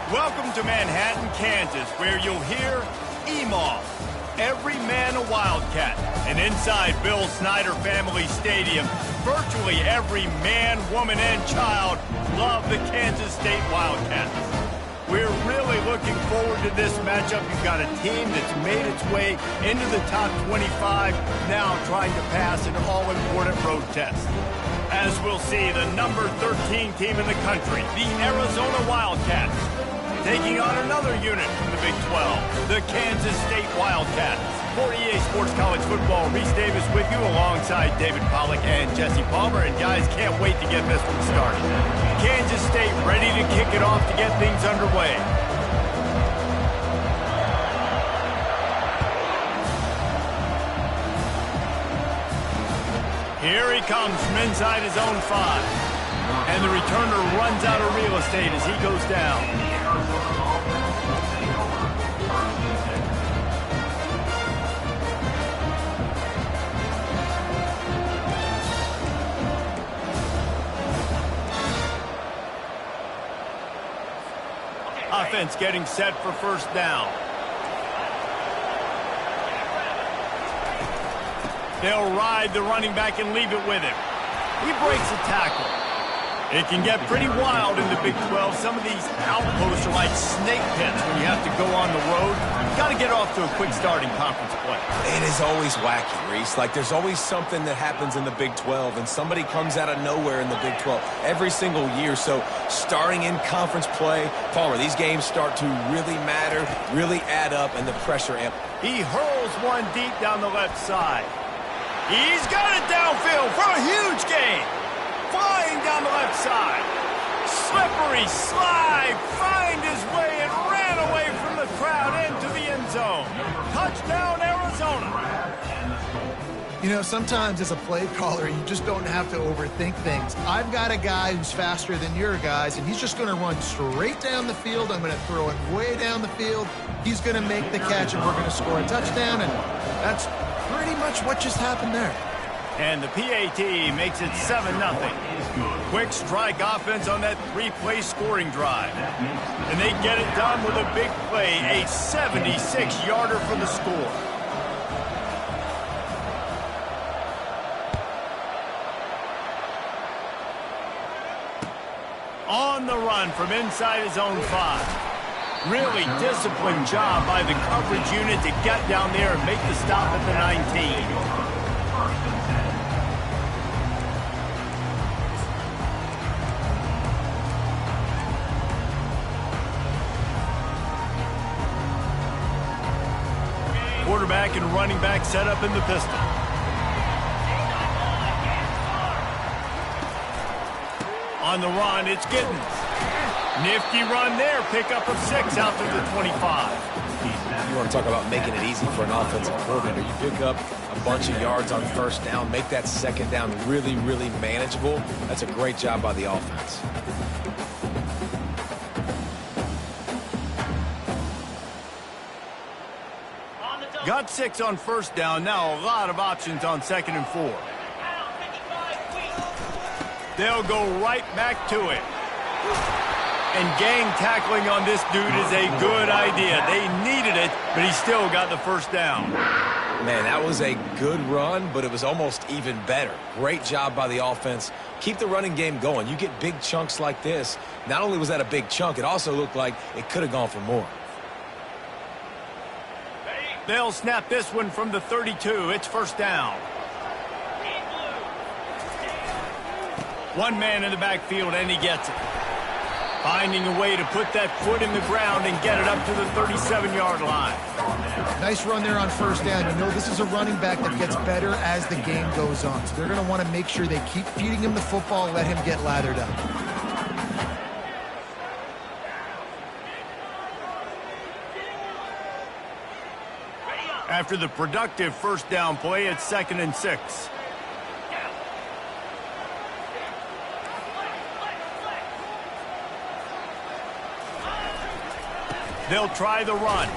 Welcome to Manhattan, Kansas, where you'll hear EMAW, every man a Wildcat. And inside Bill Snyder Family Stadium, virtually every man, woman, and child love the Kansas State Wildcats. We're really looking forward to this matchup. You've got a team that's made its way into the top 25, now trying to pass an all-important road test. As we'll see, the number 13 team in the country, the Arizona Wildcats, taking on another unit from the Big 12, the Kansas State Wildcats. For EA Sports College Football, Reese Davis with you alongside David Pollack and Jesse Palmer. And guys, can't wait to get this one started. Kansas State ready to kick it off to get things underway. Here he comes from inside his own 5. And the returner runs out of real estate as he goes down. Offense getting set for first down. They'll ride the running back and leave it with him. He breaks a tackle. It can get pretty wild in the Big 12. Some of these outposts are like snake pits when you have to go on the road. You've got to get off to a quick start in conference play. It is always wacky, Reese. Like, there's always something that happens in the Big 12, and somebody comes out of nowhere in the Big 12 every single year. So, starting in conference play, Palmer, these games start to really matter, really add up, and the pressure amp. He hurls one deep down the left side. He's got it downfield for a huge gain. Flying down the left side. Slippery slide. Find his way and ran away from the crowd into the end zone. Touchdown, Arizona. You know, sometimes as a play caller, you just don't have to overthink things. I've got a guy who's faster than your guys, and he's just going to run straight down the field. I'm going to throw it way down the field. He's going to make the catch, and we're going to score a touchdown, and that's pretty much what just happened there. And the PAT makes it 7-0. Quick strike offense on that 3-play scoring drive. And they get it done with a big play, a 76-yarder for the score. On the run from inside his own 5. Really disciplined job by the coverage unit to get down there and make the stop at the 19. Quarterback and running back set up in the pistol. On the run, it's Giddens. Nifty run there, pickup of 6 out to the 25. You want to talk about making it easy for an offensive coordinator. You pick up a bunch of yards on first down, make that second down really, really manageable. That's a great job by the offense. Got 6 on first down. Now a lot of options on 2nd and 4. They'll go right back to it. And gang tackling on this dude is a good idea. They needed it, but he still got the first down. Man, that was a good run, but it was almost even better. Great job by the offense. Keep the running game going. You get big chunks like this. Not only was that a big chunk, it also looked like it could have gone for more. They'll snap this one from the 32. It's first down. One man in the backfield, and he gets it. Finding a way to put that foot in the ground and get it up to the 37-yard line. Nice run there on first down. You know, this is a running back that gets better as the game goes on. So they're going to want to make sure they keep feeding him the football and let him get lathered up. After the productive first down play, it's 2nd and 6. They'll try the run.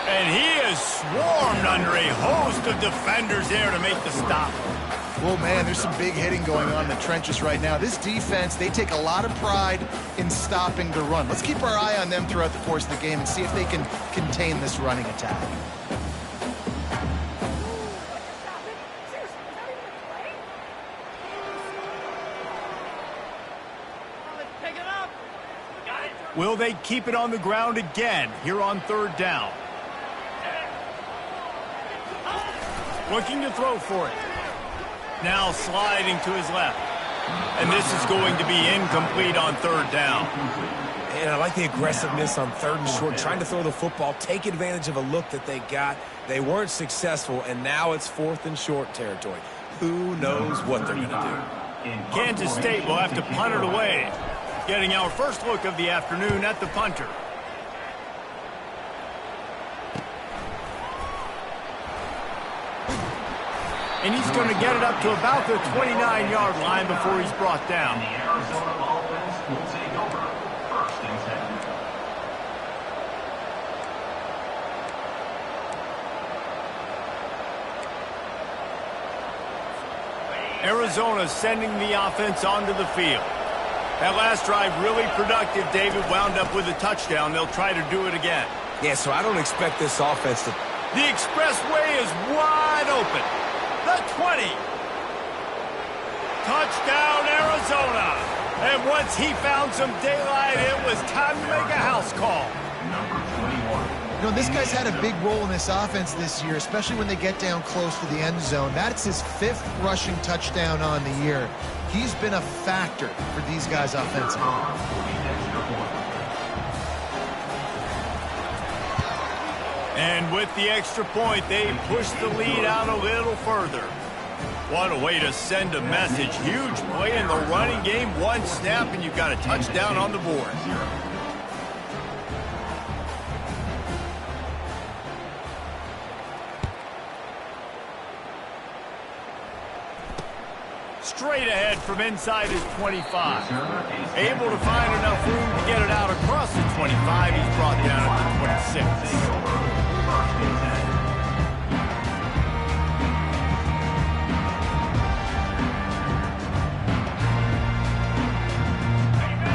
And he is swarmed under a host of defenders there to make the stop. Well, man, there's some big hitting going on in the trenches right now. This defense, they take a lot of pride in stopping the run. Let's keep our eye on them throughout the course of the game and see if they can contain this running attack. Will they keep it on the ground again here on third down? Looking to throw for it. Now sliding to his left. And this is going to be incomplete on third down. And I like the aggressiveness on third and short, trying to throw the football, take advantage of a look that they got. They weren't successful, and now it's fourth and short territory. Who knows what they're going to do? Kansas State will have to punt it away. Getting our first look of the afternoon at the punter. And he's going to get it up to about the 29-yard line before he's brought down. The Arizona offense will take over. First and 10. Arizona sending the offense onto the field. That last drive really productive. David wound up with a touchdown. They'll try to do it again. Yeah, so I don't expect this offense to... The expressway is wide open. The 20. Touchdown, Arizona. And once he found some daylight, it was time to make a house call. Number 21. You know, this guy's had a big role in this offense this year, especially when they get down close to the end zone. That's his 5th rushing touchdown on the year. He's been a factor for these guys offensively. And with the extra point, they push the lead out a little further. What a way to send a message. Huge play in the running game. One snap, and you've got a touchdown on the board. Straight ahead from inside his 25. Able to find enough room to get it out across the 25. He's brought down at the 26.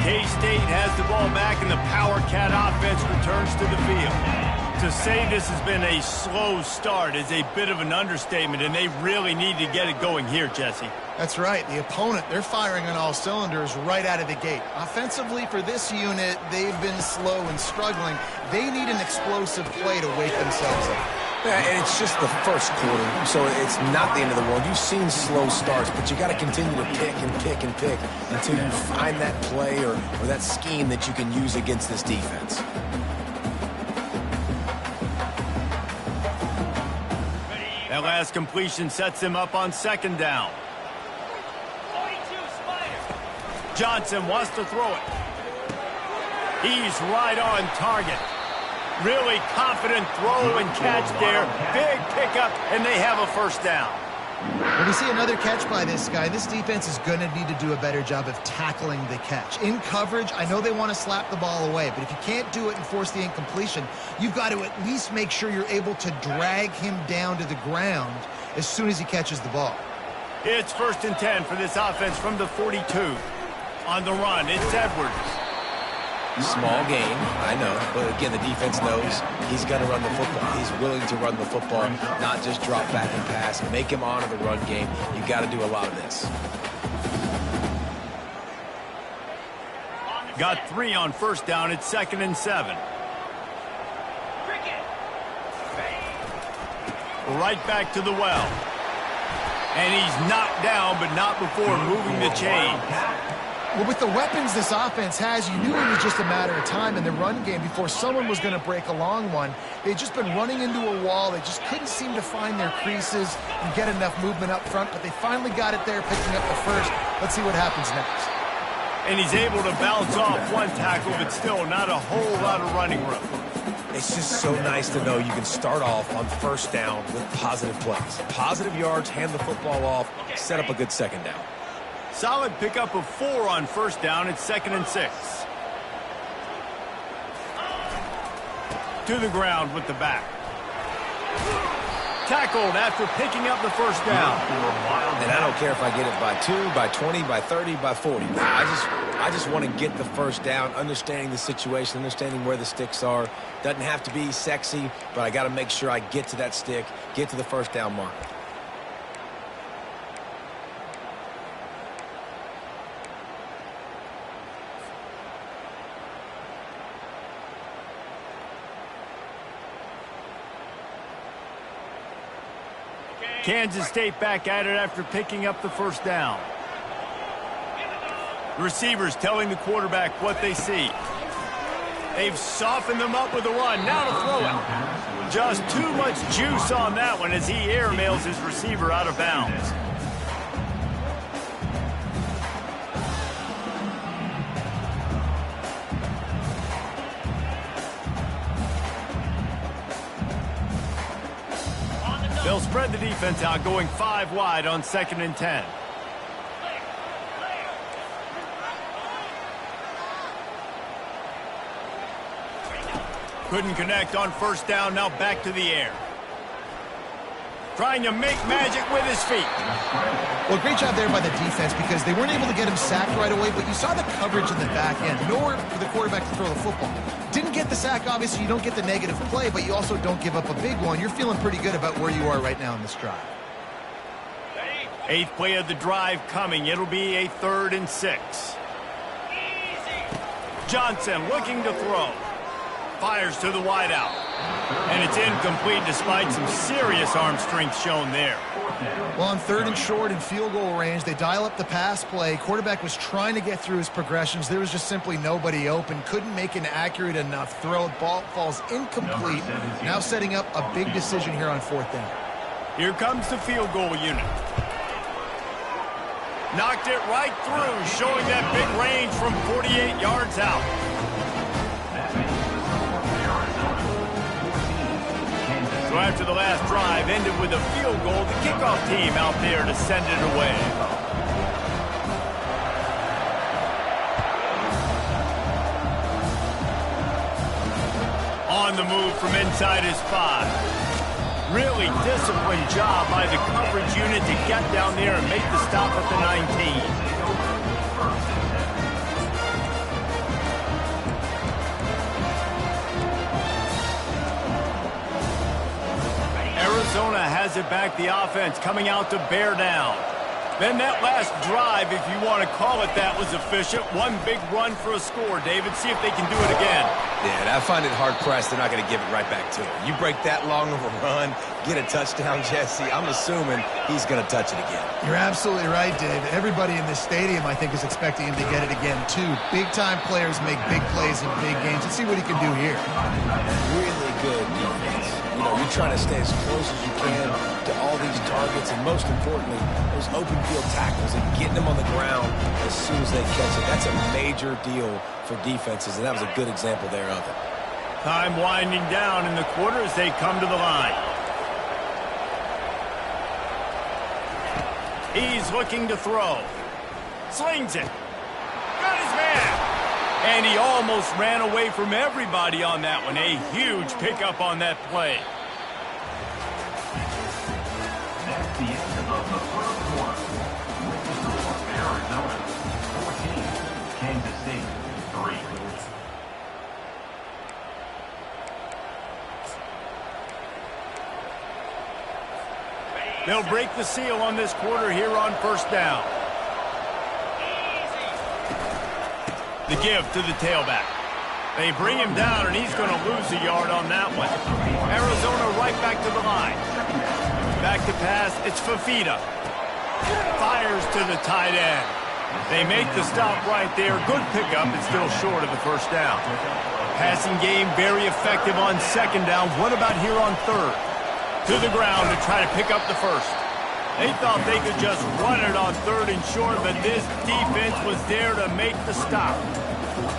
K-State has the ball back, and the Power Cat offense returns to the field. To say this has been a slow start is a bit of an understatement, and they really need to get it going here, Jesse. That's right. The opponent, they're firing on all cylinders right out of the gate. Offensively, for this unit, they've been slow and struggling. They need an explosive play to wake themselves up. Yeah, and it's just the first quarter, so it's not the end of the world. You've seen slow starts, but you got to continue to pick and pick and pick until you find that play or that scheme that you can use against this defense. That last completion sets him up on second down. Johnson wants to throw it. He's right on target. Really confident throw and catch there. Big pickup, and they have a first down. When we see another catch by this guy, this defense is going to need to do a better job of tackling the catch. In coverage, I know they want to slap the ball away, but if you can't do it and force the incompletion, you've got to at least make sure you're able to drag him down to the ground as soon as he catches the ball. It's first and 10 for this offense from the 42. On the run, it's Edwards. Small game, I know, but again, the defense knows he's going to run the football. He's willing to run the football, not just drop back and pass. Make him honor the run game. You got to do a lot of this. Got 3 on first down. It's 2nd and 7. Right back to the well. And he's knocked down, but not before moving the chains. Well, with the weapons this offense has, you knew it was just a matter of time in the run game before someone was going to break a long one. They'd just been running into a wall. They just couldn't seem to find their creases and get enough movement up front, but they finally got it there, picking up the first. Let's see what happens next. And he's able to bounce off one tackle, but still not a whole lot of running room. It's just so nice to know you can start off on first down with positive plays. Positive yards, hand the football off, set up a good second down. Solid pickup of 4 on first down. It's 2nd and 6. To the ground with the back. Tackled after picking up the first down. And I don't care if I get it by 2, by 20, by 30, by 40. I just want to get the first down, understanding the situation, understanding where the sticks are. Doesn't have to be sexy, but I got to make sure I get to that stick, get to the first down marker. Kansas State back at it after picking up the first down. Receivers telling the quarterback what they see. They've softened them up with the run. Now to throw it. Just too much juice on that one as he airmails his receiver out of bounds. They'll spread the defense out, going 5 wide on 2nd and 10. Couldn't connect on first down, now back to the air. Trying to make magic with his feet. Well, great job there by the defense because they weren't able to get him sacked right away, but you saw the coverage in the back end. Nowhere for the quarterback to throw the football. Didn't get the sack, obviously. You don't get the negative play, but you also don't give up a big one. You're feeling pretty good about where you are right now in this drive. 8th play of the drive coming. It'll be a 3rd and 6. Johnson looking to throw. Fires to the wideout. And it's incomplete despite some serious arm strength shown there. Well, on 3rd and short and field goal range, they dial up the pass play. Quarterback was trying to get through his progressions. There was just simply nobody open. Couldn't make an accurate enough throw. Ball falls incomplete. Now setting up a big decision here on 4th down. Here comes the field goal unit. Knocked it right through, showing that big range from 48 yards out. So after the last drive ended with a field goal, the kickoff team out there to send it away. On the move from inside his 5. Really disciplined job by the coverage unit to get down there and make the stop at the 19. Arizona has it back, the offense coming out to bear down. Then that last drive, if you want to call it that, was efficient. One big run for a score, David. See if they can do it again. Yeah, I find it hard-pressed they're not going to give it right back to him. You break that long of a run, get a touchdown, Jesse, I'm assuming he's going to touch it again. You're absolutely right, Dave. Everybody in this stadium, I think, is expecting him to get it again, too. Big-time players make big plays in big games. Let's see what he can do here. Really good defense. You know, you're trying to stay as close as you can to all these targets, and most importantly, those open field tackles and getting them on the ground as soon as they catch it. That's a major deal for defenses, and that was a good example there of it. Time winding down in the quarter as they come to the line. He's looking to throw. Slings it. Got his man. And he almost ran away from everybody on that one. A huge pickup on that play. That's the end of the first quarter. Arizona 14, Kansas State 3. They'll break the seal on this quarter here on first down. The give to the tailback. They bring him down, and he's going to lose a yard on that one. Arizona right back to the line. Back to pass. It's Fafita. Fires to the tight end. They make the stop right there. Good pickup. It's still short of the first down. Passing game very effective on 2nd down. What about here on 3rd? To the ground to try to pick up the first. They thought they could just run it on 3rd and short, but this defense was there to make the stop.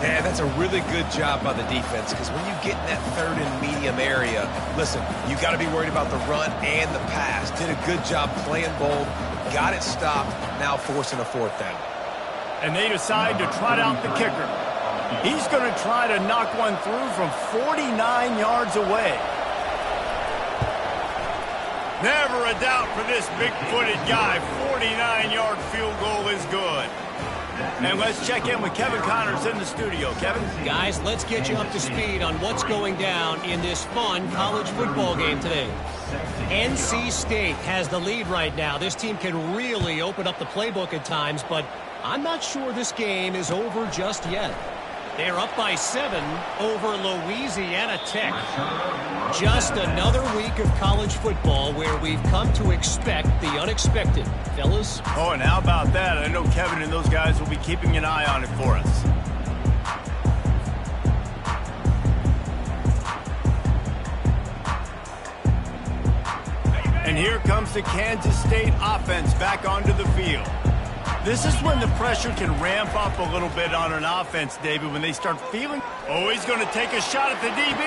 Yeah, that's a really good job by the defense, because when you get in that 3rd and medium area, listen, you got to be worried about the run and the pass. Did a good job playing bold, got it stopped, now forcing a 4th down. And they decide to trot out the kicker. He's going to try to knock one through from 49 yards away. Never a doubt for this big-footed guy. 49-yard field goal is good. And let's check in with Kevin Connors in the studio. Kevin? Guys, let's get you up to speed on what's going down in this fun college football game today. NC State has the lead right now. This team can really open up the playbook at times, but I'm not sure this game is over just yet. They're up by 7 over Louisiana Tech. Just another week of college football where we've come to expect the unexpected. Fellas? Oh, and how about that? I know Kevin and those guys will be keeping an eye on it for us. And here comes the Kansas State offense back onto the field. This is when the pressure can ramp up a little bit on an offense, David, when they start feeling... Oh, he's going to take a shot at the DB.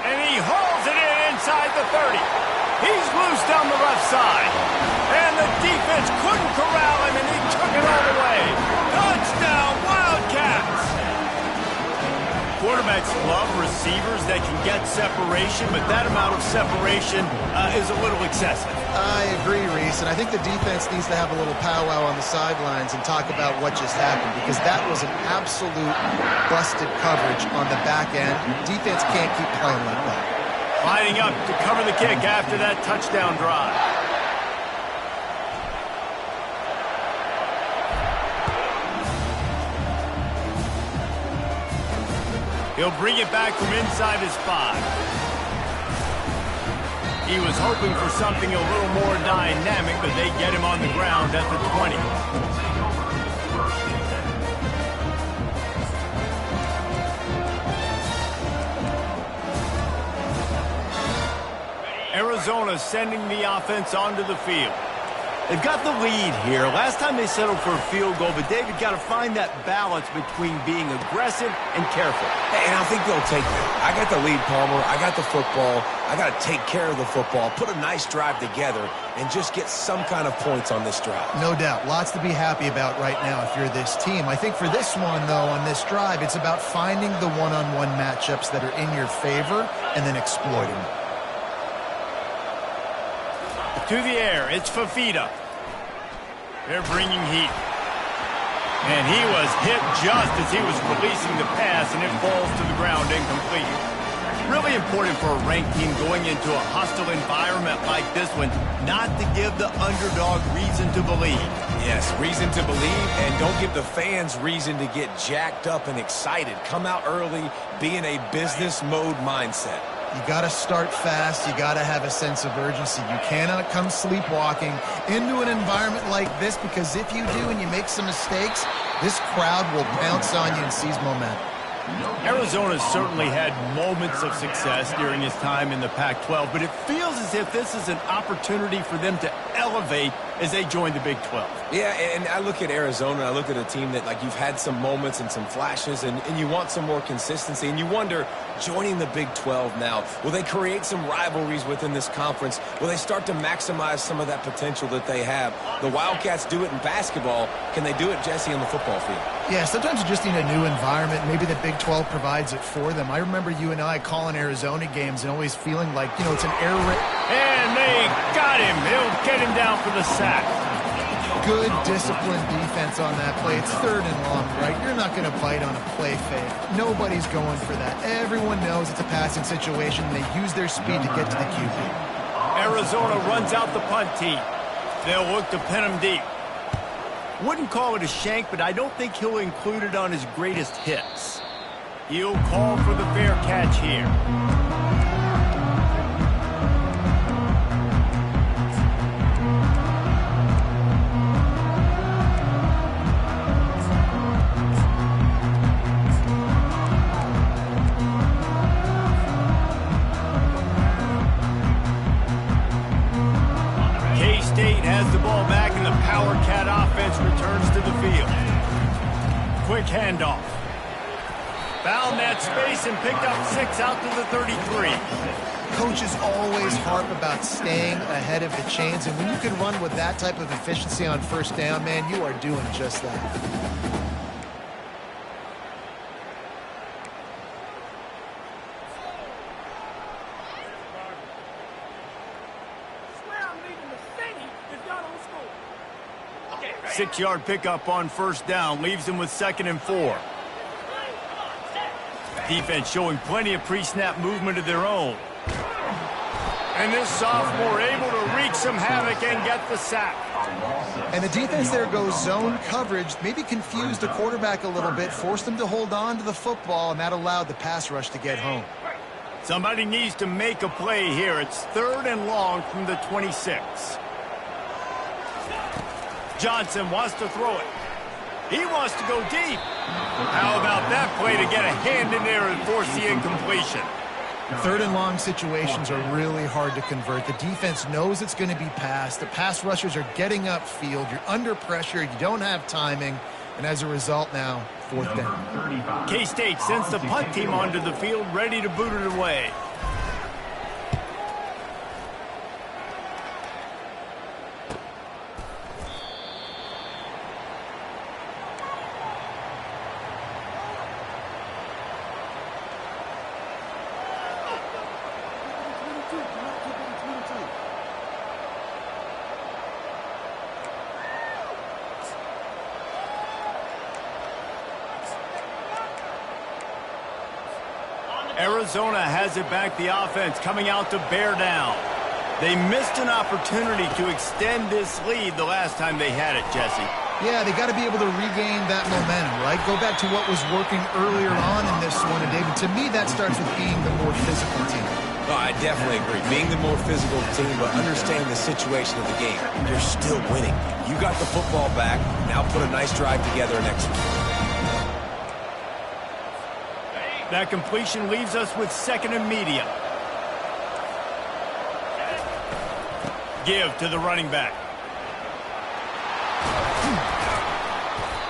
And he hauls it in inside the 30. He's loose down the left side. And the defense couldn't corral him, and he took it all the way. Touchdown, Wildcats! Quarterbacks love receivers that can get separation, but that amount of separation is a little excessive. I agree, Reese, and I think the defense needs to have a little powwow on the sidelines and talk about what just happened, because that was an absolute busted coverage on the back end. Defense can't keep playing like that. Lining up to cover the kick after that touchdown drive. He'll bring it back from inside his 5. He was hoping for something a little more dynamic, but they get him on the ground at the 20. Arizona sending the offense onto the field. They've got the lead here. Last time they settled for a field goal, but David got to find that balance between being aggressive and careful. And I think they'll take that. I got the lead, Palmer. I got the football. I got to take care of the football, put a nice drive together, and just get some kind of points on this drive. No doubt. Lots to be happy about right now if you're this team. I think for this one, though, on this drive, it's about finding the one-on-one matchups that are in your favor and then exploiting them. To the air, it's Fafita. They're bringing heat. And he was hit just as he was releasing the pass, and it falls to the ground incomplete. Really important for a ranked team going into a hostile environment like this one, not to give the underdog reason to believe. Yes, reason to believe, and don't give the fans reason to get jacked up and excited. Come out early, be in a business mode mindset. You got to start fast. You got to have a sense of urgency. You cannot come sleepwalking into an environment like this, because if you do and you make some mistakes, this crowd will pounce on you and seize momentum. Arizona certainly had moments of success during his time in the Pac-12, but it feels as if this is an opportunity for them to elevate as they join the Big 12. Yeah, and I look at Arizona, I look at a team that, like, you've had some moments and some flashes, and you want some more consistency, and you wonder, joining the Big 12 now, will they create some rivalries within this conference? Will they start to maximize some of that potential that they have? The Wildcats do it in basketball. Can they do it, Jesse, on the football field? Yeah, sometimes you just need a new environment. Maybe the Big 12 provides it for them. I remember you and I calling Arizona games and always feeling like, you know, it's an air raid. And they got him. He'll get him down for the sack. Good disciplined defense on that play. It's 3rd and long, right? You're not going to bite on a play fake. Nobody's going for that. Everyone knows it's a passing situation, and they use their speed to get to the QB. Arizona runs out the punt team. They'll look to pin him deep. Wouldn't call it a shank, but I don't think he'll include it on his greatest hits. He'll call for the fair catch here. K-State has the ball back, and the Power Cat offense returns to the field. Quick handoff. Found that space and picked up 6 out to the 33. Coaches always harp about staying ahead of the chains, and when you can run with that type of efficiency on 1st down, man, you are doing just that. 6-yard pickup on first down leaves them with 2nd and 4. Defense showing plenty of pre-snap movement of their own. And this sophomore able to wreak some havoc and get the sack. And the defense there goes zone coverage, maybe confused the quarterback a little bit, forced him to hold on to the football, and that allowed the pass rush to get home. Somebody needs to make a play here. It's 3rd and long from the 26. Johnson wants to throw it. He wants to go deep. How about that play to get a hand in there and force the incompletion? 3rd and long situations are really hard to convert. The defense knows it's going to be passed. The pass rushers are getting upfield. You're under pressure. You don't have timing. And as a result now, 4th down. K-State sends the punt team onto the field, ready to boot it away. Arizona has it back, the offense coming out to bear down. They missed an opportunity to extend this lead the last time they had it, Jesse. Yeah, they got to be able to regain that momentum, right? Go back to what was working earlier on in this one. And, David, to me, that starts with being the more physical team. Oh, I definitely agree. Being the more physical team, but understanding the situation of the game. You're still winning. You got the football back. Now put a nice drive together and execute. That completion leaves us with 2nd and medium. Give to the running back.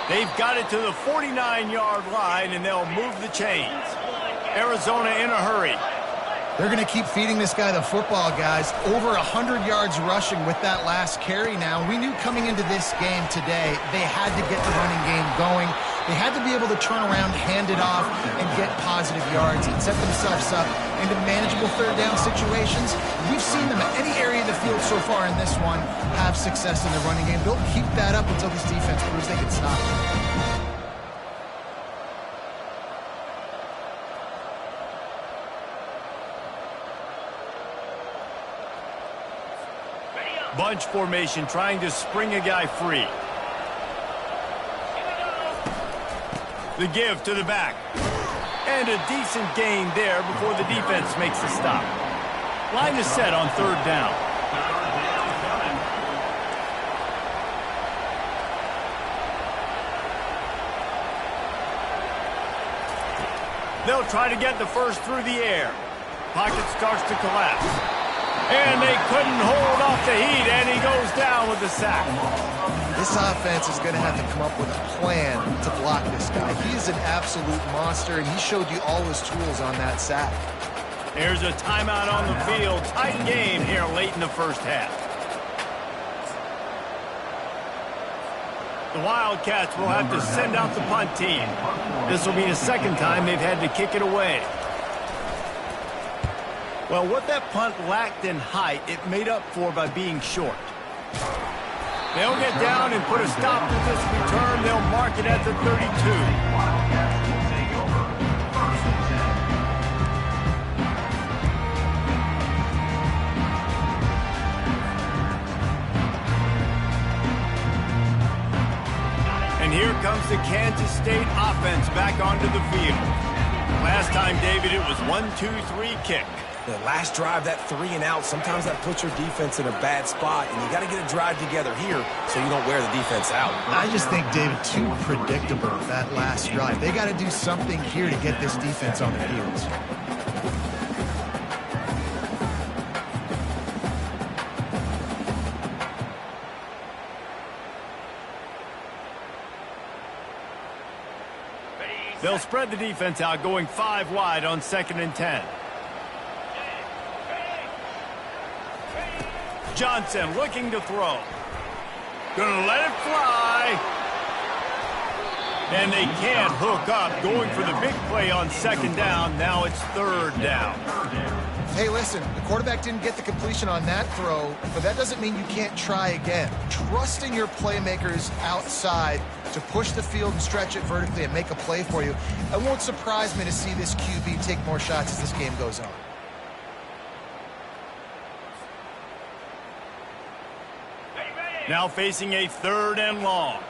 They've got it to the 49-yard line, and they'll move the chains. Arizona in a hurry. They're going to keep feeding this guy the football, guys. Over 100 yards rushing with that last carry now. We knew coming into this game today they had to get the running game going. They had to be able to turn around, hand it off, and get positive yards and set themselves up into manageable 3rd down situations. We've seen them at any area of the field so far in this one have success in the running game. They'll keep that up until this defense proves they can stop it. Bunch formation trying to spring a guy free. The give to the back. And a decent gain there before the defense makes the stop. Line is set on 3rd down. They'll try to get the first through the air. Pocket starts to collapse. And they couldn't hold off the heat, and he goes down with the sack. This offense is going to have to come up with a plan to block this guy. He is an absolute monster, and he showed you all his tools on that sack. There's a timeout on the field. Tight game here late in the first half. The Wildcats will have to send out the punt team. This will be the 2nd time they've had to kick it away. Well, what that punt lacked in height, it made up for by being short. They'll get down and put a stop to this return. They'll mark it at the 32. And here comes the Kansas State offense back onto the field. Last time, David, it was 1-2-3 kick. The last drive, that 3 and out, sometimes that puts your defense in a bad spot, and you got to get a drive together here so you don't wear the defense out. I just think, David, too predictable, that last drive. They got to do something here to get this defense on their heels. They'll spread the defense out, going 5 wide on 2nd and 10. Johnson looking to throw. Gonna let it fly. And they can't hook up. Going for the big play on 2nd down. Now it's 3rd down. Hey, listen, the quarterback didn't get the completion on that throw, but that doesn't mean you can't try again. Trusting your playmakers outside to push the field and stretch it vertically and make a play for you. It won't surprise me to see this QB take more shots as this game goes on. Now facing a 3rd and long.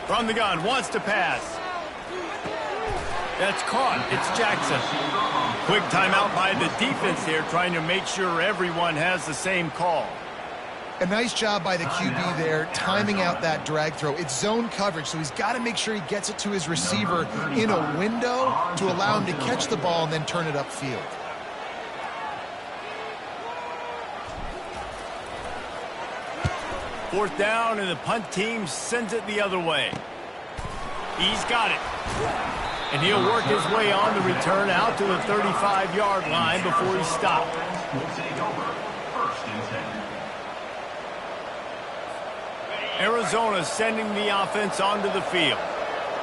From the gun, wants to pass. That's caught. It's Jackson. Quick timeout by the defense here, trying to make sure everyone has the same call. A nice job by the QB there, timing out that drag throw. It's zone coverage, so he's got to make sure he gets it to his receiver in a window to allow him to catch the ball and then turn it upfield. Fourth down, and the punt team sends it the other way. He's got it. And he'll work his way on the return out to the 35-yard line before he stopped. Will take over 1st and 10. Arizona sending the offense onto the field.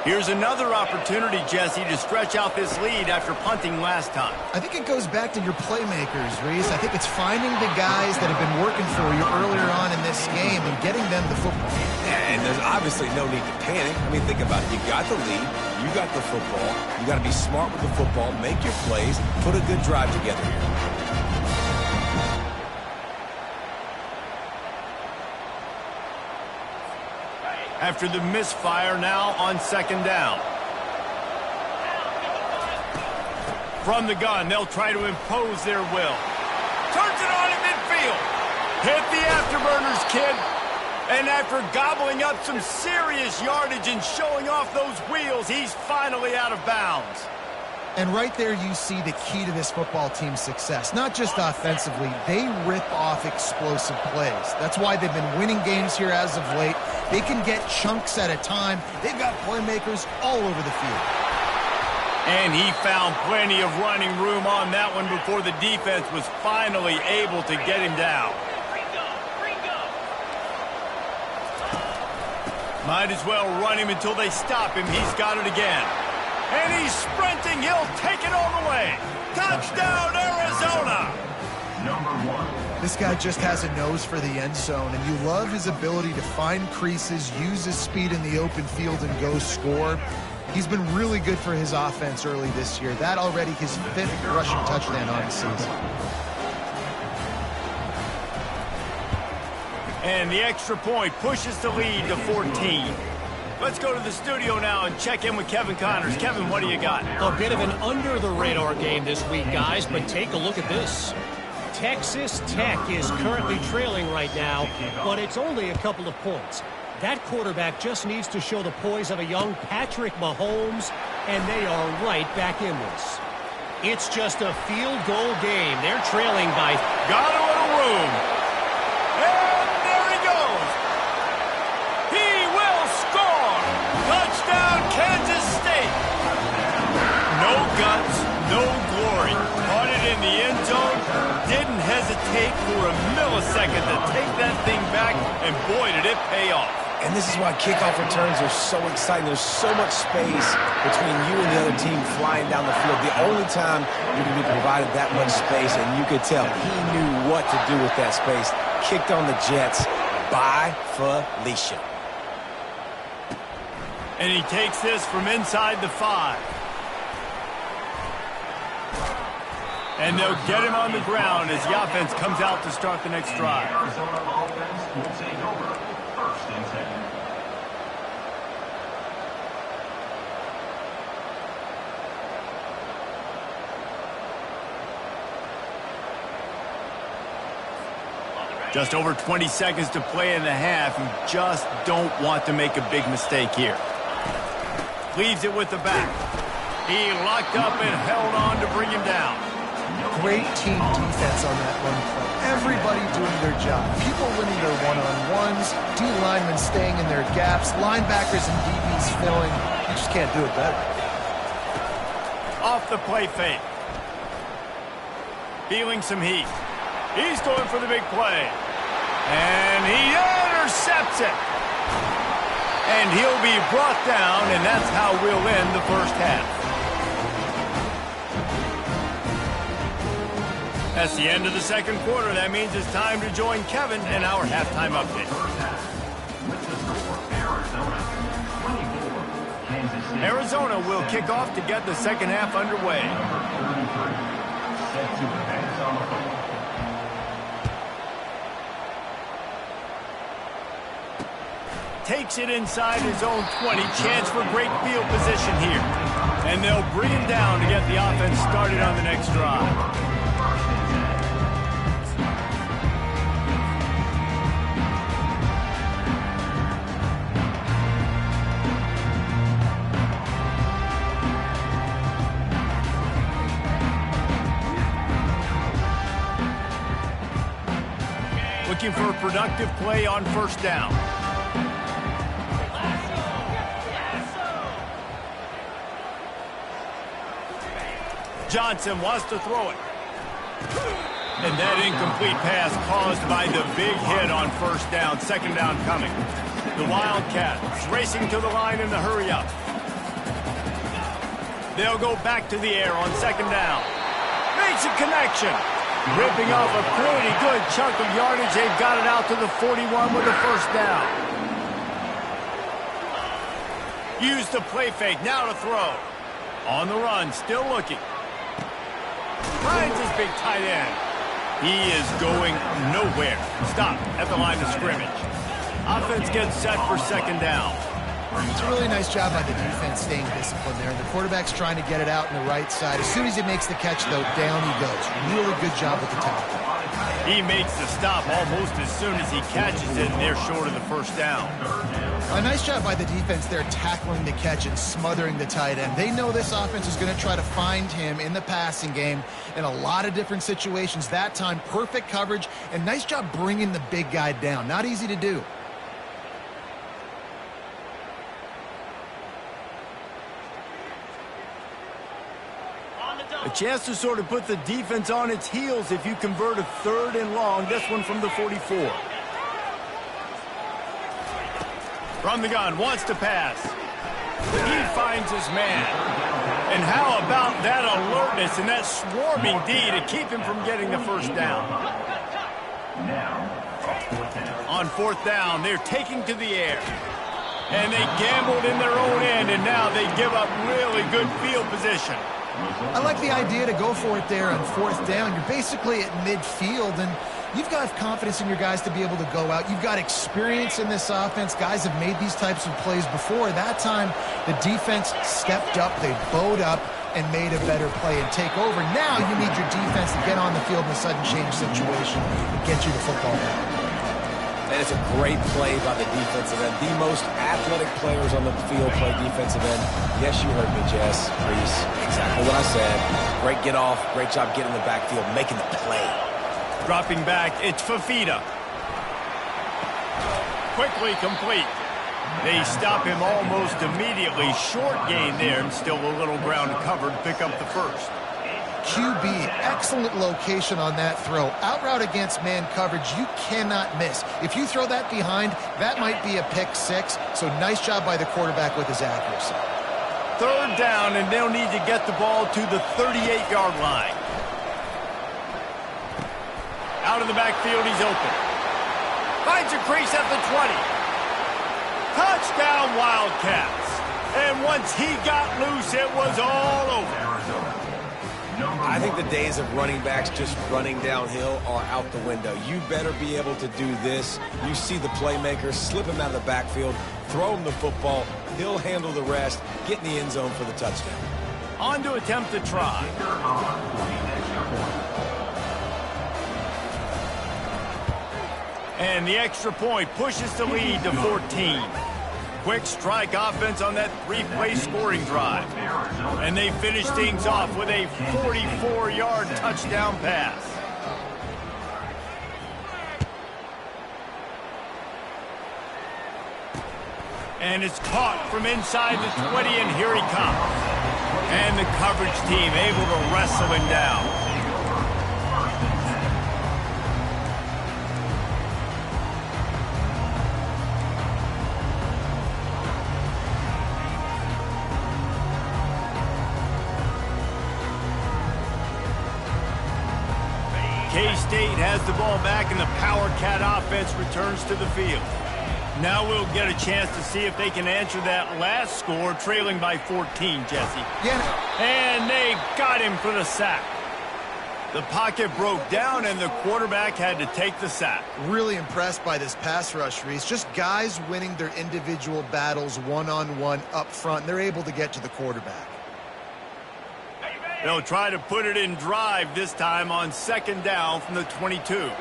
Here's another opportunity, Jesse, to stretch out this lead after punting last time. I think it goes back to your playmakers, Reese. I think it's finding the guys that have been working for you earlier on in this game and getting them the football. Yeah, and there's obviously no need to panic. I mean, think about it. You got the lead. You got the football. You got to be smart with the football, make your plays, put a good drive together here. After the misfire, now on 2nd down. From the gun, they'll try to impose their will. Turns it on in midfield. Hit the afterburners, kid. And after gobbling up some serious yardage and showing off those wheels, he's finally out of bounds. And right there you see the key to this football team's success. Not just offensively, they rip off explosive plays. That's why they've been winning games here as of late. They can get chunks at a time. They've got playmakers all over the field. And he found plenty of running room on that one before the defense was finally able to get him down. Might as well run him until they stop him. He's got it again. And he's sprinting. He'll take it all the way. Touchdown, Arizona! Number 1. This guy just has a nose for the end zone, and you love his ability to find creases, use his speed in the open field, and go score. He's been really good for his offense early this year. That already his 5th rushing touchdown on the season. And the extra point pushes the lead to 14. Let's go to the studio now and check in with Kevin Connors. Kevin, what do you got? A bit of an under-the-radar game this week, guys, but take a look at this. Texas Tech is currently trailing right now, but it's only a couple of points. That quarterback just needs to show the poise of a young Patrick Mahomes, and they are right back in this. It's just a field goal game. They're trailing by... Got a little room. And there he goes. He will score. Touchdown, Kansas State. No guts, no glory. Caught it in the end zone. Didn't hesitate for a millisecond to take that thing back, and boy, did it pay off. And this is why kickoff returns are so exciting. There's so much space between you and the other team flying down the field. The only time you can be provided that much space, and you could tell he knew what to do with that space. Kicked on the Jets. Bye, Felicia. And he takes this from inside the 5. And they'll get him on the ground as the offense comes out to start the next drive. Arizona offense will take over 1st and 10. Just over 20 seconds to play in the half. You just don't want to make a big mistake here. Leaves it with the back. He locked up and held on to bring him down. Great team defense on that run play. Everybody doing their job. People winning their one-on-ones, D linemen staying in their gaps, linebackers and DBs filling. You just can't do it better. Off the play fake. Feeling some heat. He's going for the big play. And he intercepts it. And he'll be brought down, and that's how we'll end the first half. That's the end of the second quarter. That means it's time to join Kevin in our halftime update. Arizona will kick off to get the second half underway. Takes it inside his own 20. Chance for great field position here. And they'll bring him down to get the offense started on the next drive. Looking for a productive play on first down. Johnson wants to throw it. And that incomplete pass caused by the big hit on first down. Second down coming. The Wildcats racing to the line in the hurry up. They'll go back to the air on second down. Makes a connection. Ripping off a pretty good chunk of yardage. They've got it out to the 41 with a first down. Use the play fake. Now to throw. On the run. Still looking. Finds his big tight end. He is going nowhere. Stop at the line of scrimmage. Offense gets set for second down. It's a really nice job by the defense staying disciplined there. The quarterback's trying to get it out on the right side. As soon as he makes the catch, though, down he goes. Really good job with the tackle. He makes the stop almost as soon as he catches it, and they're short of the first down. A nice job by the defense there tackling the catch and smothering the tight end. They know this offense is going to try to find him in the passing game in a lot of different situations. That time, perfect coverage, and nice job bringing the big guy down. Not easy to do. A chance to sort of put the defense on its heels if you convert a third and long. This one from the 44. From the gun, wants to pass. He finds his man. And how about that alertness and that swarming D to keep him from getting the first down? On fourth down, they're taking to the air. And they gambled in their own end, and now they give up really good field position. I like the idea to go for it there on fourth down. You're basically at midfield, and you've got confidence in your guys to be able to go out. You've got experience in this offense. Guys have made these types of plays before. That time, the defense stepped up. They bowed up and made a better play and take over. Now you need your defense to get on the field in a sudden change situation and get you the football back. And it's a great play by the defensive end. The most athletic players on the field play defensive end. Yes, you heard me, Jess, Reese. Exactly what I said. Great get off. Great job getting in the backfield, making the play. Dropping back, it's Fafita. Quickly complete. They stop him almost immediately. Short gain there, and still a little ground covered. Pick up the first. QB, excellent location on that throw. Out route against man coverage, you cannot miss. If you throw that behind, that might be a pick six. So nice job by the quarterback with his accuracy. Third down, and they'll need to get the ball to the 38-yard line. Out of the backfield, he's open. Finds a crease at the 20. Touchdown, Wildcats. And once he got loose, it was all over. I think the days of running backs just running downhill are out the window. You better be able to do this. You see the playmaker, slip him out of the backfield, throw him the football. He'll handle the rest, get in the end zone for the touchdown. On to attempt to try. And the extra point pushes the lead to 14. Quick strike offense on that three-play scoring drive. And they finish things off with a 44-yard touchdown pass. And it's caught from inside the 20, and here he comes. And the coverage team able to wrestle him down. K-State has the ball back, and the Power Cat offense returns to the field. Now we'll get a chance to see if they can answer that last score, trailing by 14, Jesse. Yeah. And they got him for the sack. The pocket broke down, and the quarterback had to take the sack. Really impressed by this pass rush, Reese. Just guys winning their individual battles one-on-one up front. They're able to get to the quarterback. They'll try to put it in drive this time on 2nd down from the 22.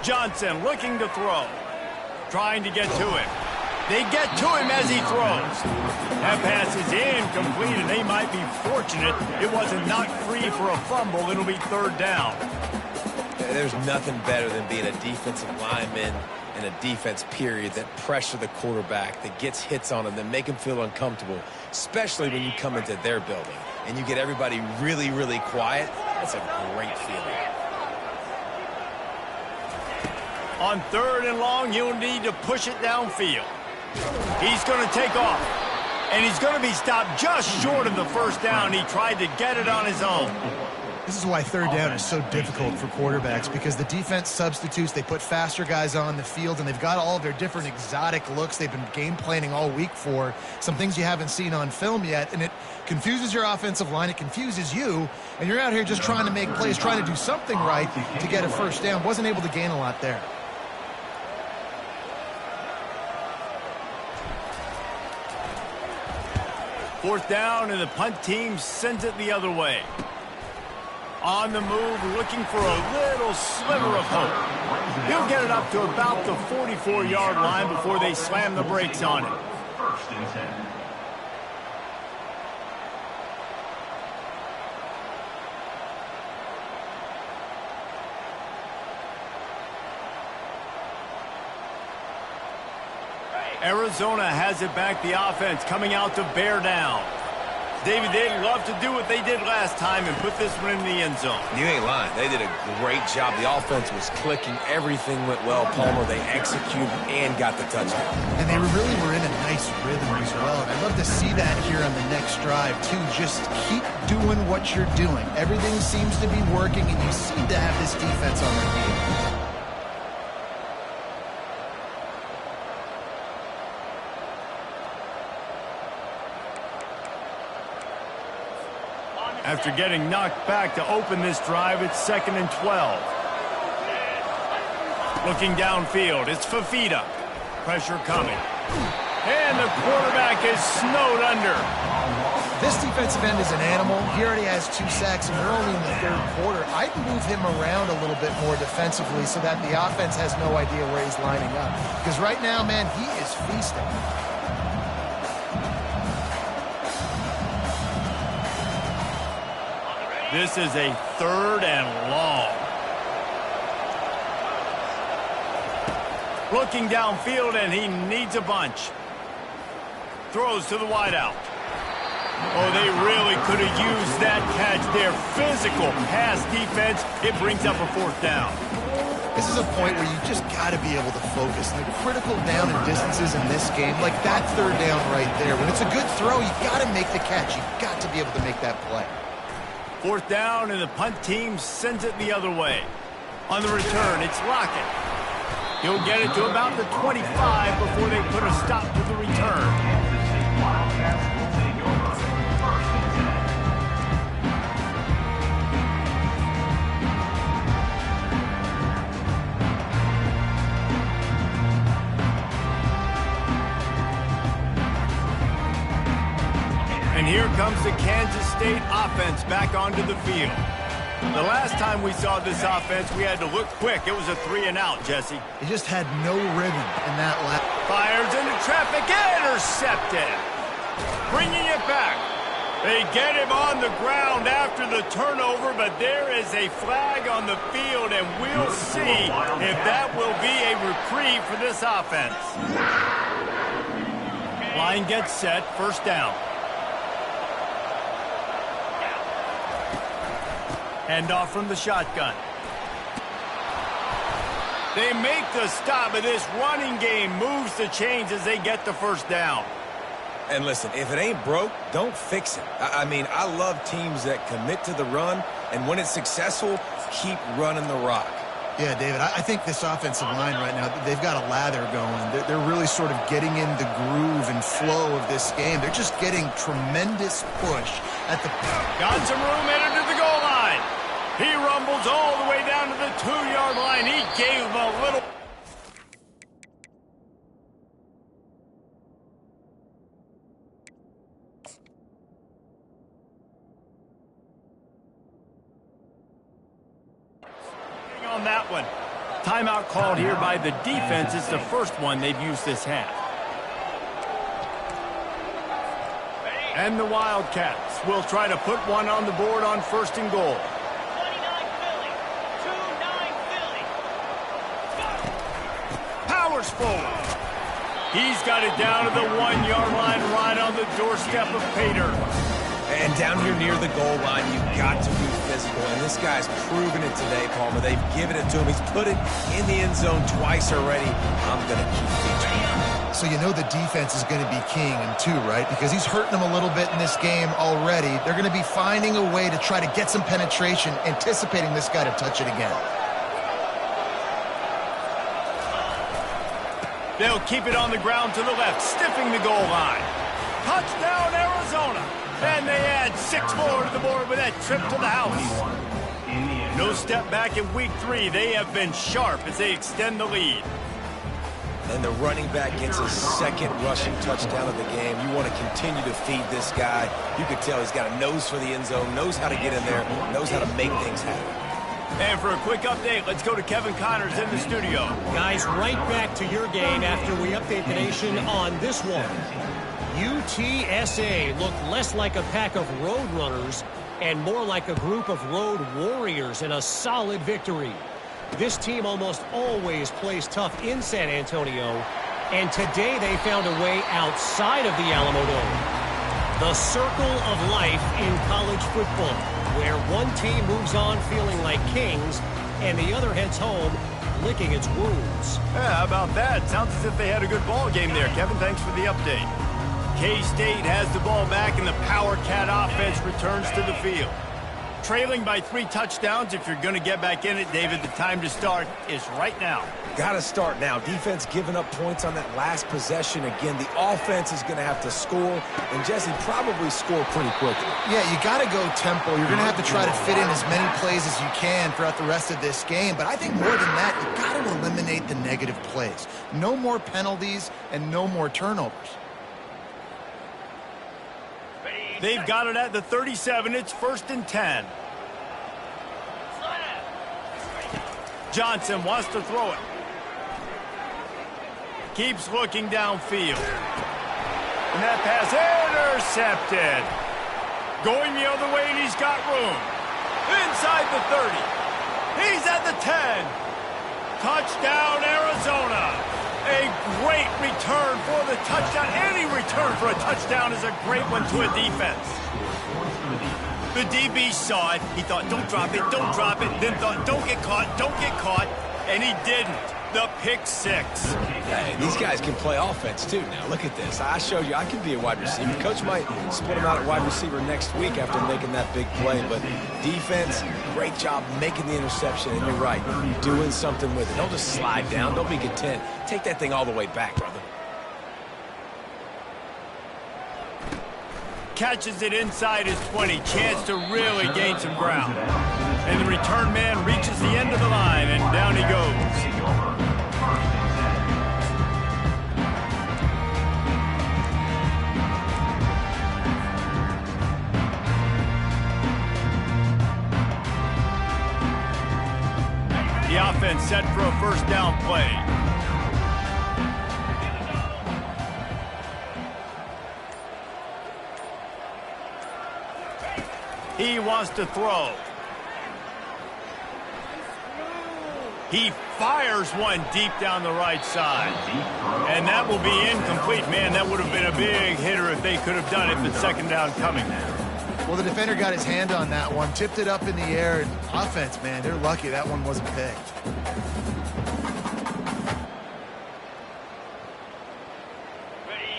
Johnson looking to throw. Trying to get to him. They get to him as he throws. That pass is incomplete, and they might be fortunate it wasn't knocked free for a fumble. It'll be 3rd down. There's nothing better than being a defensive lineman and a defense period that pressure the quarterback, that gets hits on him, that make him feel uncomfortable, especially when you come into their building and you get everybody really, really quiet. That's a great feeling. On 3rd and long, you'll need to push it downfield. He's going to take off, and he's going to be stopped just short of the 1st down. He tried to get it on his own. This is why 3rd down is so difficult for quarterbacks, because the defense substitutes. They put faster guys on the field, and they've got all of their different exotic looks they've been game planning all week for, some things you haven't seen on film yet, and it confuses your offensive line. It confuses you, and you're out here just trying to make plays, trying to do something right to get a 1st down. Wasn't able to gain a lot there. Fourth down, and the punt team sends it the other way. On the move, looking for a little sliver of hope. He'll get it up to about the 44-yard line before they slam the brakes on it. 1st and 10. Arizona has it back, the offense coming out to bear down. David, they'd love to do what they did last time and put this one in the end zone. You ain't lying. They did a great job. The offense was clicking. Everything went well. Palmer, they executed and got the touchdown. And they really were in a nice rhythm as well. And I'd love to see that here on the next drive, too. Just keep doing what you're doing. Everything seems to be working, and you seem to have this defense on their feet. After getting knocked back to open this drive, it's 2nd and 12. Looking downfield, it's Fafita. Pressure coming. And the quarterback is snowed under. This defensive end is an animal. He already has 2 sacks, and we're only in the 3rd quarter. I'd move him around a little bit more defensively so that the offense has no idea where he's lining up. Because right now, man, he is feasting. This is a 3rd and long. Looking downfield, and he needs a bunch. Throws to the wideout. Oh, they really could have used that catch there. Physical pass defense. It brings up a 4th down. This is a point where you just got to be able to focus. And the critical down and distances in this game, like that 3rd down right there. When it's a good throw, you got to make the catch. You've got to be able to make that play. 4th down, and the punt team sends it the other way. On the return, it's Lockett. He'll get it to about the 25 before they put a stop to the return. Kansas State Wildcats will take over. 1st and 10. And here comes the Kansas State offense back onto the field. The last time we saw this offense, we had to look quick. It was a 3-and-out, Jesse. He just had no rhythm in that lap. Fires into traffic, intercepted. Bringing it back. They get him on the ground after the turnover, but there is a flag on the field, and we'll see if that will be a reprieve for this offense. Line gets set, 1st down. Handoff from the shotgun. They make the stop, but this running game moves the chains as they get the 1st down. And listen, if it ain't broke, don't fix it. I mean, I love teams that commit to the run, and when it's successful, keep running the rock. Yeah, David, I think this offensive line right now, they've got a lather going. They're really sort of getting in the groove and flow of this game. They're just getting tremendous push at the... Got some room headed to the goal line. He rumbles all the way down to the 2-yard line. He gave him a little... on that one. Timeout called here by the defense. It's the first one they've used this half. And the Wildcats will try to put one on the board on 1st and goal. 29 Philly. 2-9 Philly. Powers forward. He's got it down to the 1-yard line right on the doorstep of Pater. And down here near the goal line, you've got to be physical. And this guy's proven it today, Palmer. They've given it to him. He's put it in the end zone twice already. I'm going to keep featuring him. So you know the defense is going to be keying him too, right? Because he's hurting them a little bit in this game already. They're going to be finding a way to try to get some penetration, anticipating this guy to touch it again. They'll keep it on the ground to the left, stiffing the goal line. Touchdown, Arizona. And they add 6 more to the board with that trip to the house. No step back in week 3. They have been sharp as they extend the lead. And the running back gets his 2nd rushing touchdown of the game. You want to continue to feed this guy. You can tell he's got a nose for the end zone, knows how to get in there, knows how to make things happen. And for a quick update, let's go to Kevin Connors in the studio. Guys, right back to your game after we update the nation on this one. UTSA looked less like a pack of road runners and more like a group of road warriors in a solid victory. This team almost always plays tough in San Antonio, and today they found a way outside of the Alamo Dome. The circle of life in college football, where one team moves on feeling like kings and the other heads home licking its wounds. Yeah, how about that? Sounds as if they had a good ball game there. Kevin, thanks for the update. K-State has the ball back, and the Power Cat offense returns to the field. Trailing by 3 touchdowns. If you're going to get back in it, David, the time to start is right now. Got to start now. Defense giving up points on that last possession. Again, the offense is going to have to score, and Jesse probably score pretty quickly. Yeah, you got to go tempo. You're going to have to try to fit in as many plays as you can throughout the rest of this game. But I think more than that, you got to eliminate the negative plays. No more penalties and no more turnovers. They've got it at the 37. It's 1st and 10. Johnson wants to throw it. Keeps looking downfield. And that pass intercepted. Going the other way, and he's got room. Inside the 30. He's at the 10. Touchdown, Arizona. A great return for the touchdown. Any return for a touchdown is a great one to a defense. The DB saw it. He thought, don't drop it, don't drop it. Then thought, don't get caught, and he didn't. The pick 6. Hey, these guys can play offense, too. Now, look at this. I showed you I can be a wide receiver. Coach might split him out at wide receiver next week after making that big play. But defense, great job making the interception. And you're right, doing something with it. Don't just slide down. Don't be content. Take that thing all the way back, brother. Catches it inside his 20. Chance to really gain some ground. And the return man reaches the end of the line, and down he goes. The offense set for a 1st down play. He wants to throw. He fires one deep down the right side. And that will be incomplete. Man, that would have been a big hitter if they could have done it, but 2nd down coming. Well, the defender got his hand on that one, tipped it up in the air, and offense, man, they're lucky that one wasn't picked.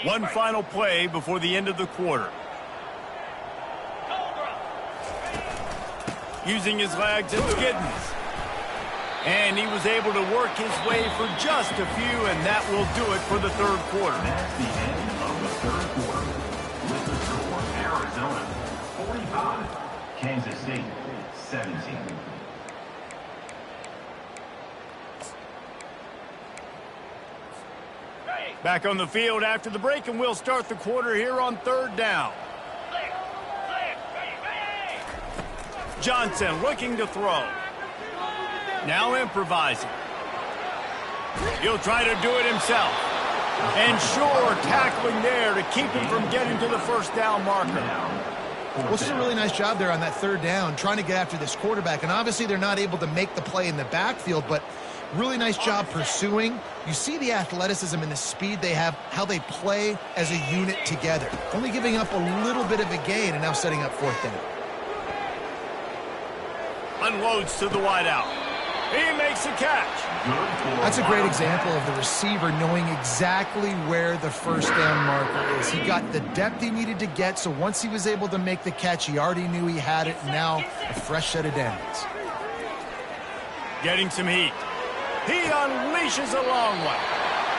One final play before the end of the quarter. Using his legs, it's Giddens. And he was able to work his way for just a few, and that will do it for the third quarter. That's the end of the third quarter. With the score, Arizona 45, Kansas State 17. Back on the field after the break, and we'll start the quarter here on third down. Johnson looking to throw. Now improvising. He'll try to do it himself. And sure, tackling there to keep him from getting to the first down marker. Well, it's a really nice job there on that third down, trying to get after this quarterback. And obviously they're not able to make the play in the backfield, but really nice job pursuing. You see the athleticism and the speed they have, how they play as a unit together. Only giving up a little bit of a gain and now setting up fourth down. Unloads to the wideout. He makes a catch. That's a great example of the receiver knowing exactly where the first down marker is. He got the depth he needed to get, so once he was able to make the catch, he already knew he had it. Now a fresh set of downs. Getting some heat. He unleashes a long one.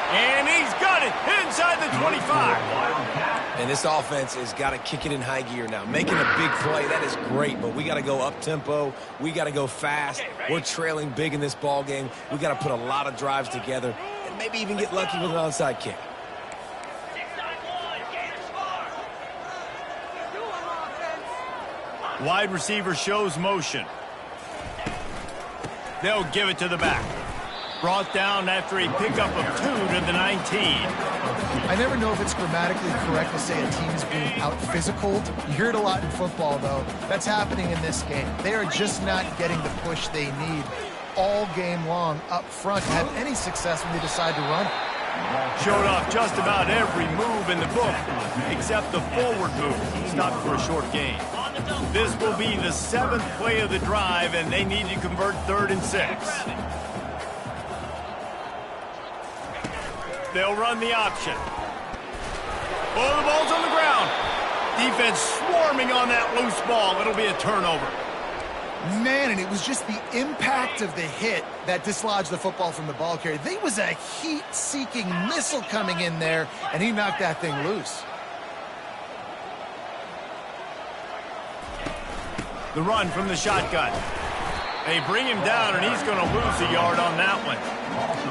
And he's got it inside the 25. And this offense has got to kick it in high gear now. Making a big play, that is great, but we got to go up-tempo. We got to go fast. We're trailing big in this ball game. We got to put a lot of drives together and maybe even get lucky with an onside kick. Wide receiver shows motion. They'll give it to the back. Brought down after a pickup of 2 to the 19. I never know if it's grammatically correct to say a team is being out-physicaled. You hear it a lot in football, though. That's happening in this game. They are just not getting the push they need all game long up front to have any success when they decide to run it. Showed off just about every move in the book, except the forward move. Stopped for a short gain. This will be the 7th play of the drive, and they need to convert 3rd and 6. They'll run the option. Oh, the ball's on the ground. Defense swarming on that loose ball. It'll be a turnover. Man, and it was just the impact of the hit that dislodged the football from the ball carrier. There was a heat-seeking missile coming in there, and he knocked that thing loose. The run from the shotgun. They bring him down, and he's going to lose a yard on that one.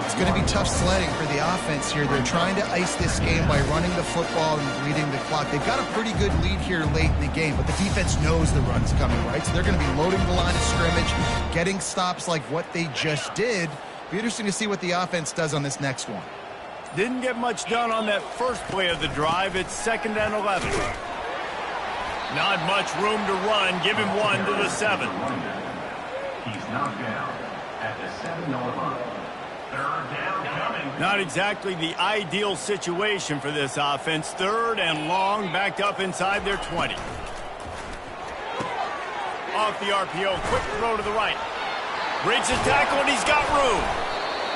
It's going to be tough sledding for the offense here. They're trying to ice this game by running the football and bleeding the clock. They've got a pretty good lead here late in the game, but the defense knows the run's coming, right? So they're going to be loading the line of scrimmage, getting stops like what they just did. Be interesting to see what the offense does on this next one. Didn't get much done on that first play of the drive. It's 2nd and 11. Not much room to run. Give him 1 to the 7. He's knocked down at the 7-yard line. Third down coming. Not exactly the ideal situation for this offense. 3rd and long, backed up inside their 20. Off the RPO, quick throw to the right. Breaks his tackle, and he's got room.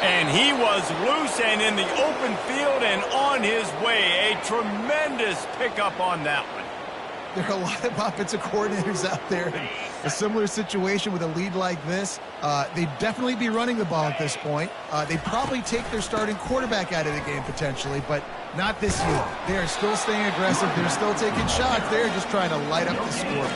And he was loose and in the open field and on his way. A tremendous pickup on that one. There are a lot of offensive coordinators out there in a similar situation with a lead like this. They'd definitely be running the ball at this point. They'd probably take their starting quarterback out of the game potentially, but not this year. They are still staying aggressive. They're still taking shots. They're just trying to light up the score.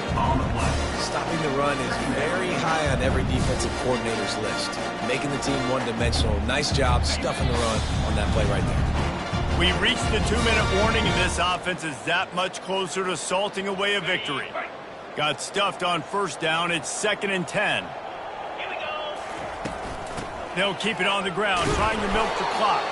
Stopping the run is very high on every defensive coordinator's list. Making the team one-dimensional. Nice job stuffing the run on that play right there. We reached the 2-minute warning, and this offense is that much closer to salting away a victory. Got stuffed on first down. It's 2nd and 10. Here we go. They'll keep it on the ground, trying to milk the clock.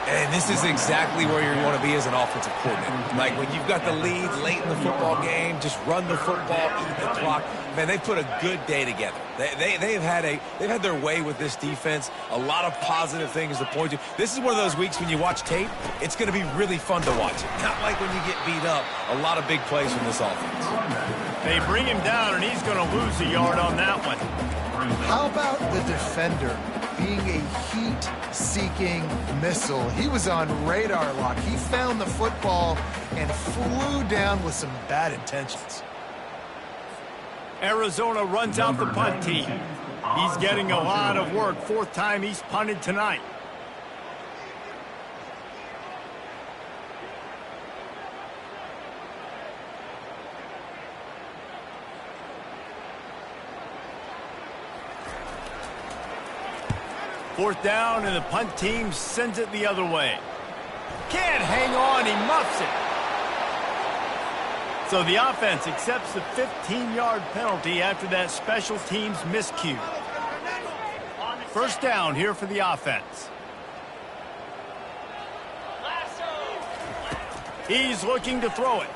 And this is exactly where you want to be as an offensive coordinator. Like when you've got the lead late in the football game, just run the football, eat the clock. Man, they put a good day together. They've had their way with this defense. A lot of positive things to point to. This is one of those weeks when you watch tape, it's going to be really fun to watch it. Not like when you get beat up. A lot of big plays from this offense. They bring him down, and he's going to lose a yard on that one. How about the defender? being a heat-seeking missile. He was on radar lock. He found the football and flew down with some bad intentions. Arizona runs out the punt team. He's getting a lot of work. Fourth time he's punted tonight. Fourth down, and the punt team sends it the other way. Can't hang on, he muffs it. So the offense accepts the 15-yard penalty after that special teams miscue. First down here for the offense. He's looking to throw it.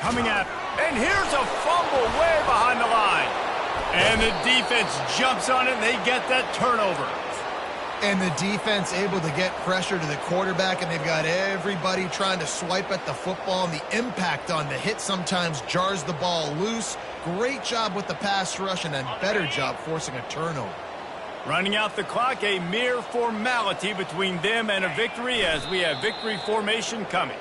Coming at, and here's a fumble way behind the line. And the defense jumps on it, and they get that turnover. And the defense able to get pressure to the quarterback, and they've got everybody trying to swipe at the football, and the impact on the hit sometimes jars the ball loose. Great job with the pass rush, and a better job forcing a turnover. Running out the clock, a mere formality between them and a victory as we have victory formation coming.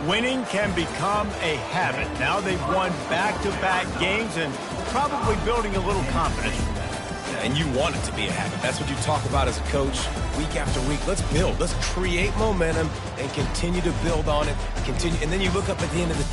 Winning can become a habit. Now they've won back-to-back games and probably building a little confidence from that. And you want it to be a habit. That's what you talk about as a coach week after week. Let's build. Let's create momentum and continue to build on it. Continue, and then you look up at the end of the